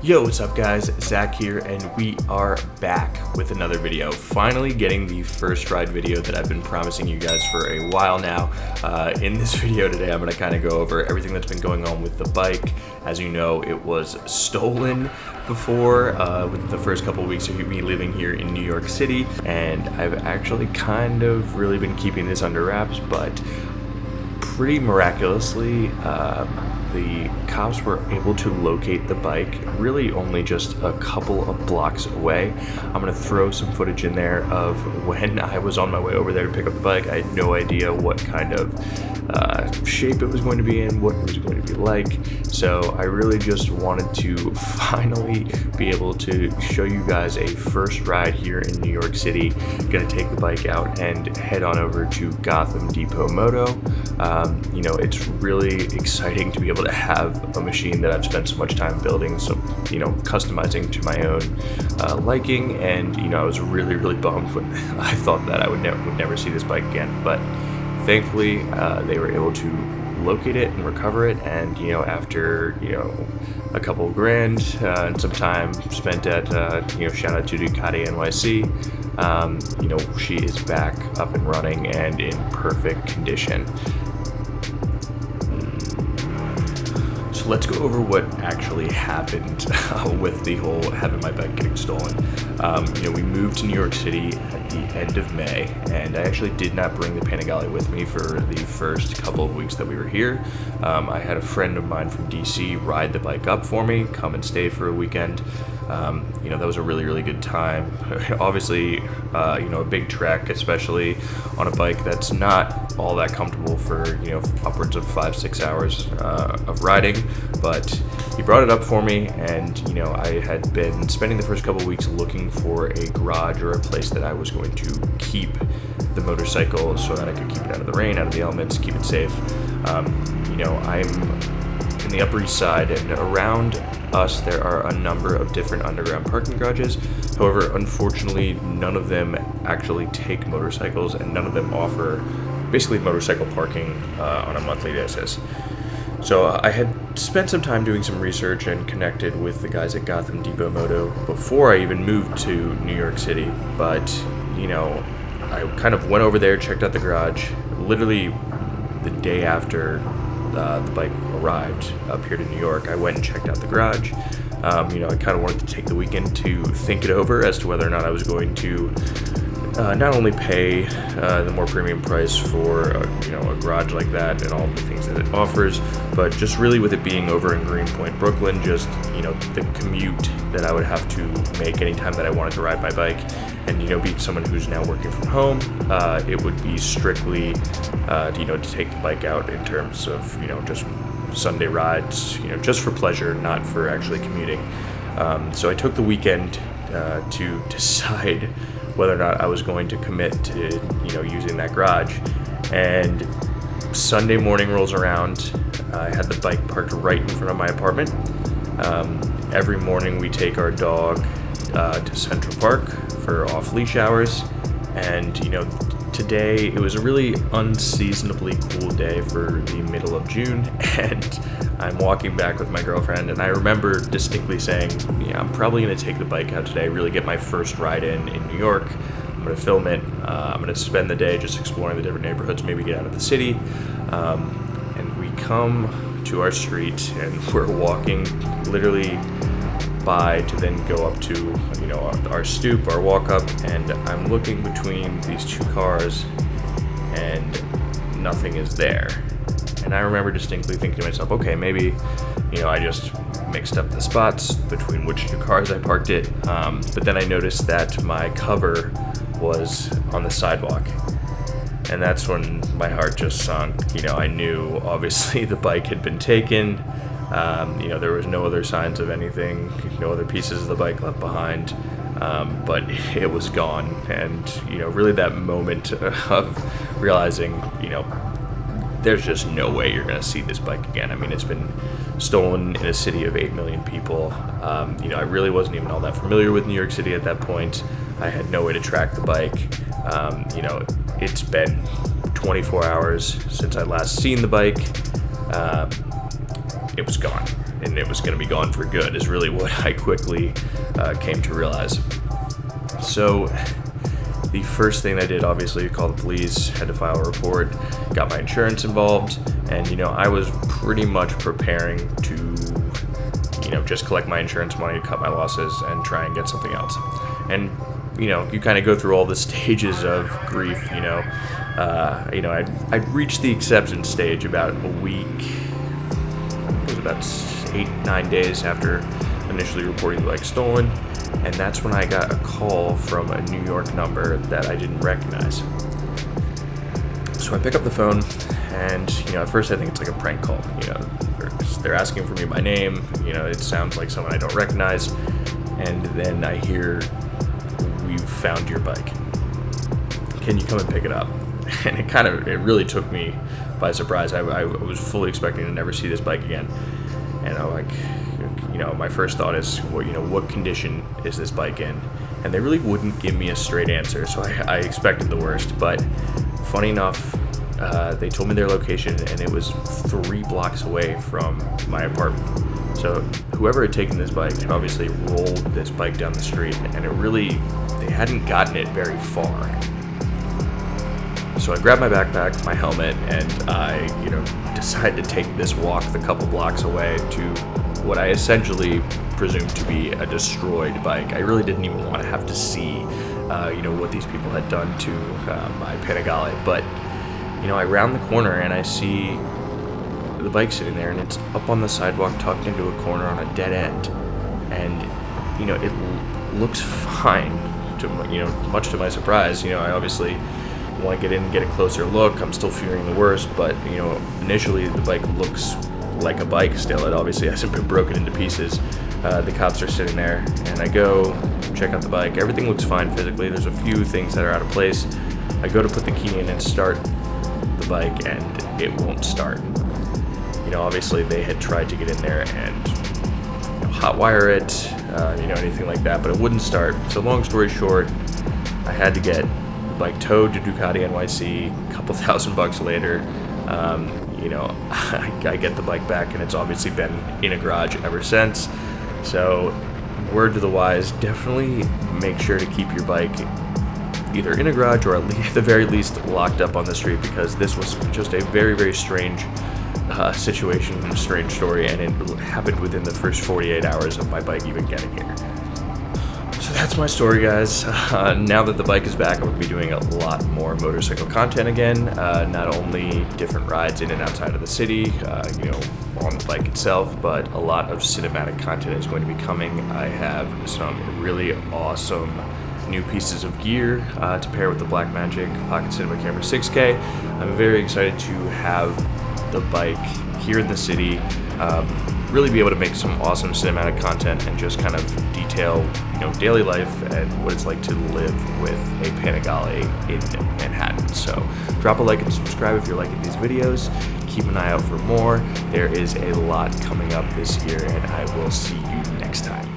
Yo, what's up guys? Zach here, and we are back with another video. Finally getting the first ride video that I've been promising you guys for a while now. In this video today, I'm gonna kind of go over everything that's been going on with the bike. As you know, it was stolen before with the first couple of weeks of me living here in New York City, and I've actually kind of really been keeping this under wraps, but pretty miraculously, the cops were able to locate the bike really only just a couple of blocks away. I'm gonna throw some footage in there of when I was on my way over there to pick up the bike. I had no idea what kind of shape it was going to be in, what it was going to be like. So I really just wanted to finally be able to show you guys a first ride here in New York City. Gonna take the bike out and head on over to Gotham Depot Moto. You know, it's really exciting to be able to have a machine that I've spent so much time building, so, you know, customizing to my own liking. And, you know, I was really bummed when I thought that I would never see this bike again, but thankfully they were able to locate it and recover it. And, you know, after, you know, a couple grand and some time spent at, you know, shout out to Ducati NYC, you know, she is back up and running and in perfect condition. So let's go over what actually happened with the whole having my bike getting stolen. You know, we moved to New York City at the end of May, and I actually did not bring the Panigale with me for the first couple of weeks that we were here. I had a friend of mine from DC ride the bike up for me, come and stay for a weekend. You know, that was a really good time. Obviously, you know, a big trek, especially on a bike that's not all that comfortable for, you know, upwards of 5-6 hours of riding. But he brought it up for me, and, you know, I had been spending the first couple of weeks looking for a garage or a place that I was going to keep the motorcycle so that I could keep it out of the rain, out of the elements, keep it safe. You know, I'm in the Upper East Side, and around us there are a number of different underground parking garages. However, unfortunately, none of them actually take motorcycles, and none of them offer basically motorcycle parking on a monthly basis. So I had spent some time doing some research and connected with the guys at Gotham Depot Moto before I even moved to New York City. But, you know, I kind of went over there, checked out the garage. Literally the day after the bike arrived up here to New York, I went and checked out the garage. You know, I kind of wanted to take the weekend to think it over as to whether or not I was going to not only pay the more premium price for you know, a garage like that and all the things that it offers, but just really with it being over in Greenpoint, Brooklyn, just, you know, the commute that I would have to make anytime that I wanted to ride my bike. And, you know, being someone who's now working from home, it would be strictly, you know, to take the bike out in terms of, you know, just Sunday rides, you know, just for pleasure, not for actually commuting. So I took the weekend to decide whether or not I was going to commit to, you know, using that garage. And Sunday morning rolls around. I had the bike parked right in front of my apartment. Every morning we take our dog to Central Park for off-leash hours. And, you know, today it was a really unseasonably cool day for the middle of June, and I'm walking back with my girlfriend, and I remember distinctly saying, yeah, I'm probably going to take the bike out today, really get my first ride in New York. I'm going to film it. I'm going to spend the day just exploring the different neighborhoods, maybe get out of the city. And we come to our street, and we're walking literally by to then go up to, you know, our stoop, our walk up, and I'm looking between these two cars and nothing is there. And I remember distinctly thinking to myself, okay, maybe, you know, I just mixed up the spots between which two cars I parked it. But then I noticed that my cover was on the sidewalk, and that's when my heart just sunk. You know, I knew obviously the bike had been taken. You know, there was no other signs of anything, no other pieces of the bike left behind. but it was gone. And, really that moment of realizing, there's just no way you're going to see this bike again. I mean, it's been stolen in a city of 8 million people. I really wasn't even all that familiar with New York City at that point. I had no way to track the bike. It's been 24 hours since I last seen the bike. It was gone, and it was going to be gone for good, is really what I quickly came to realize. So the first thing I did, obviously, call the police, had to file a report, got my insurance involved, and I was pretty much preparing to just collect my insurance money, cut my losses, and try and get something else. And you kind of go through all the stages of grief. I'd reached the acceptance stage about a week. It was about 8-9 days after initially reporting the bike stolen, and that's when I got a call from a New York number that I didn't recognize. So I pick up the phone, and at first I think it's like a prank call. They're asking for me by name. It sounds like someone I don't recognize, and then I hear, "We've found your bike. Can you come and pick it up?" And it really took me by surprise. I was fully expecting to never see this bike again, and I'm like, my first thought is, what condition is this bike in? And they really wouldn't give me a straight answer, so I expected the worst. But funny enough, they told me their location, and it was 3 blocks away from my apartment. So whoever had taken this bike had obviously rolled this bike down the street, and they hadn't gotten it very far. So I grabbed my backpack, my helmet, and I, decided to take this walk the couple blocks away to what I essentially presumed to be a destroyed bike. I really didn't even want to have to see, what these people had done to my Panigale. But, I round the corner and I see the bike sitting there, and it's up on the sidewalk, tucked into a corner on a dead end. And, it looks fine, much to my surprise. I obviously want to get in and get a closer look. I'm still fearing the worst, but initially the bike looks like a bike still. It obviously hasn't been broken into pieces. The cops are sitting there, and I go check out the bike. Everything looks fine physically. There's a few things that are out of place. I go to put the key in and start the bike, and it won't start. Obviously they had tried to get in there and hotwire it, anything like that, but it wouldn't start. So long story short, I had to get the bike towed to Ducati NYC. A couple $1,000 later, I get the bike back, and it's obviously been in a garage ever since. So word to the wise, definitely make sure to keep your bike either in a garage or at the very least locked up on the street, because this was just a very, very strange situation and a strange story, and it happened within the first 48 hours of my bike even getting here. So that's my story, guys. Now that the bike is back, I'm going to be doing a lot more motorcycle content again. Not only different rides in and outside of the city, on the bike itself, but a lot of cinematic content is going to be coming. I have some really awesome new pieces of gear to pair with the Blackmagic Pocket Cinema Camera 6K. I'm very excited to have the bike here in the city, really be able to make some awesome cinematic content and just kind of detail, daily life and what it's like to live with a Panigale in Manhattan. So drop a like and subscribe if you're liking these videos. Keep an eye out for more. There is a lot coming up this year, and I will see you next time.